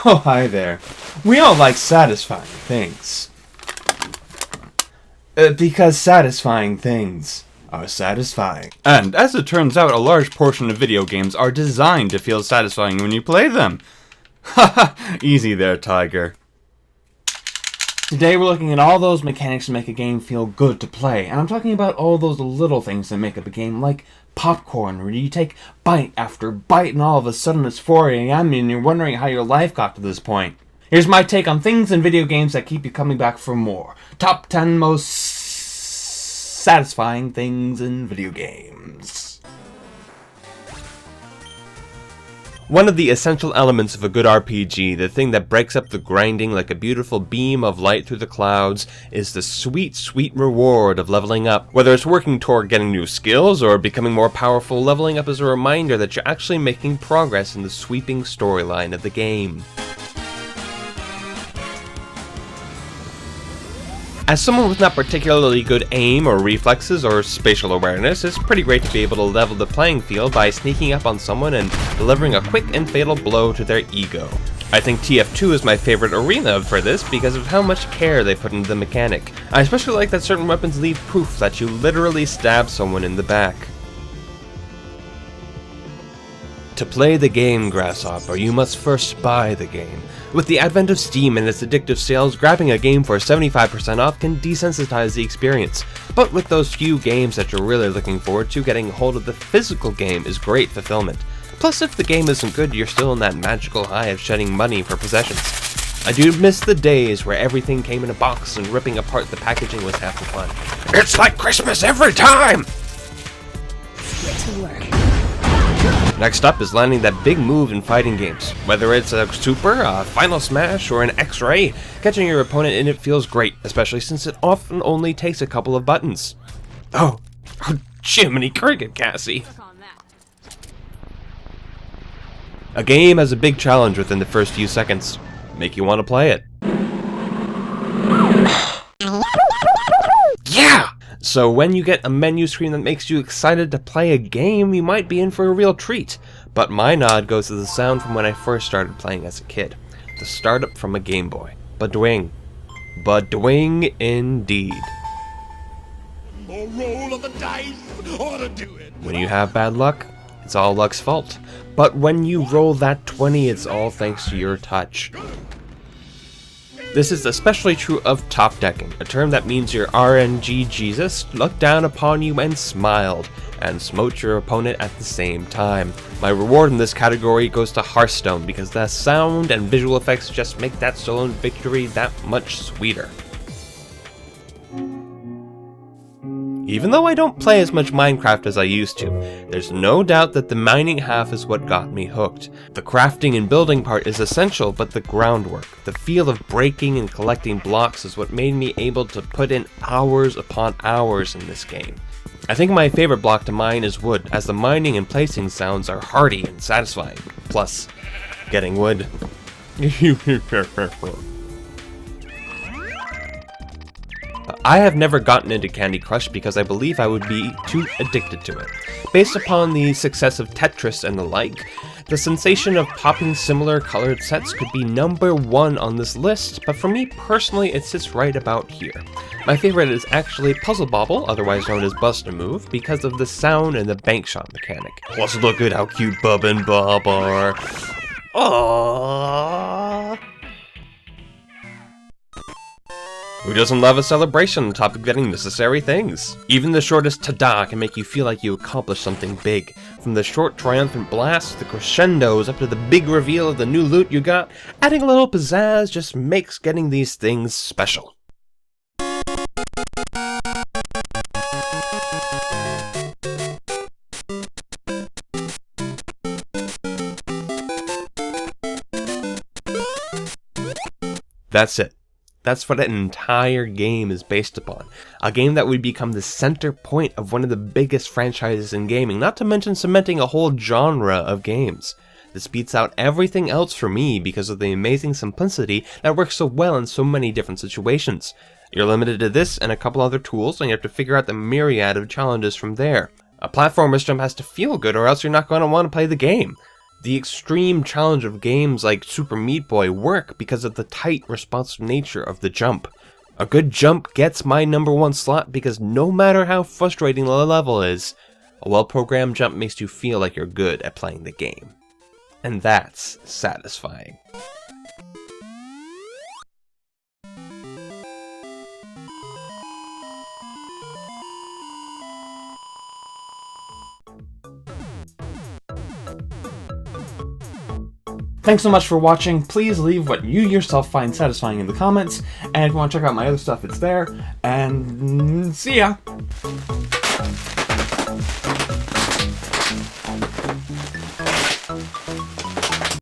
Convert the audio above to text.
Oh, hi there. We all like satisfying things. Because satisfying things are satisfying. And as it turns out, a large portion of video games are designed to feel satisfying when you play them. Haha, easy there, Tiger. Today we're looking at all those mechanics to make a game feel good to play, and I'm talking about all those little things that make up a game, like popcorn, where you take bite after bite and all of a sudden it's 4 AM and you're wondering how your life got to this point. Here's my take on things in video games that keep you coming back for more. Top 10 most satisfying things in video games. One of the essential elements of a good RPG, the thing that breaks up the grinding like a beautiful beam of light through the clouds, is the sweet, sweet reward of leveling up. Whether it's working toward getting new skills or becoming more powerful, leveling up is a reminder that you're actually making progress in the sweeping storyline of the game. As someone with not particularly good aim or reflexes or spatial awareness, it's pretty great to be able to level the playing field by sneaking up on someone and delivering a quick and fatal blow to their ego. I think TF2 is my favorite arena for this because of how much care they put into the mechanic. I especially like that certain weapons leave proof that you literally stab someone in the back. To play the game, Grasshopper, you must first buy the game. With the advent of Steam and its addictive sales, grabbing a game for 75% off can desensitize the experience. But with those few games that you're really looking forward to, getting hold of the physical game is great fulfillment. Plus, if the game isn't good, you're still in that magical high of shedding money for possessions. I do miss the days where everything came in a box and ripping apart the packaging was half the fun. It's like Christmas every time! Get to work. Next up is landing that big move in fighting games. Whether it's a super, a final smash, or an X-ray, catching your opponent in it feels great, especially since it often only takes a couple of buttons. Oh Jiminy Cricket, Cassie. A game has a big challenge within the first few seconds. Make you want to play it. Yeah! So when you get a menu screen that makes you excited to play a game, you might be in for a real treat. But my nod goes to the sound from when I first started playing as a kid. The startup from a Game Boy. Badwing. Badwing indeed. A roll of the dice ought to do it. When you have bad luck, it's all luck's fault. But when you roll that 20, it's all thanks to your touch. This is especially true of top decking, a term that means your RNG Jesus looked down upon you and smiled, and smote your opponent at the same time. My reward in this category goes to Hearthstone because the sound and visual effects just make that stolen victory that much sweeter. Even though I don't play as much Minecraft as I used to, there's no doubt that the mining half is what got me hooked. The crafting and building part is essential, but the groundwork, the feel of breaking and collecting blocks is what made me able to put in hours upon hours in this game. I think my favorite block to mine is wood, as the mining and placing sounds are hearty and satisfying. Plus, getting wood. I have never gotten into Candy Crush because I believe I would be too addicted to it. Based upon the success of Tetris and the like, the sensation of popping similar colored sets could be number 1 on this list, but for me personally it sits right about here. My favorite is actually Puzzle Bobble, otherwise known as Bust a Move, because of the sound and the bank shot mechanic. Plus look at how cute Bub and Bob are. Aww. Who doesn't love a celebration on top of getting necessary things? Even the shortest ta-da can make you feel like you accomplished something big. From the short triumphant blast to the crescendos up to the big reveal of the new loot you got, adding a little pizzazz just makes getting these things special. That's it. That's what an entire game is based upon. A game that would become the center point of one of the biggest franchises in gaming, not to mention cementing a whole genre of games. This beats out everything else for me because of the amazing simplicity that works so well in so many different situations. You're limited to this and a couple other tools, and you have to figure out the myriad of challenges from there. A platformer's jump has to feel good or else you're not going to want to play the game. The extreme challenge of games like Super Meat Boy work because of the tight, responsive nature of the jump. A good jump gets my #1 slot because no matter how frustrating the level is, a well-programmed jump makes you feel like you're good at playing the game. And that's satisfying. Thanks so much for watching. Please leave what you yourself find satisfying in the comments, and if you want to check out my other stuff, it's there, and see ya!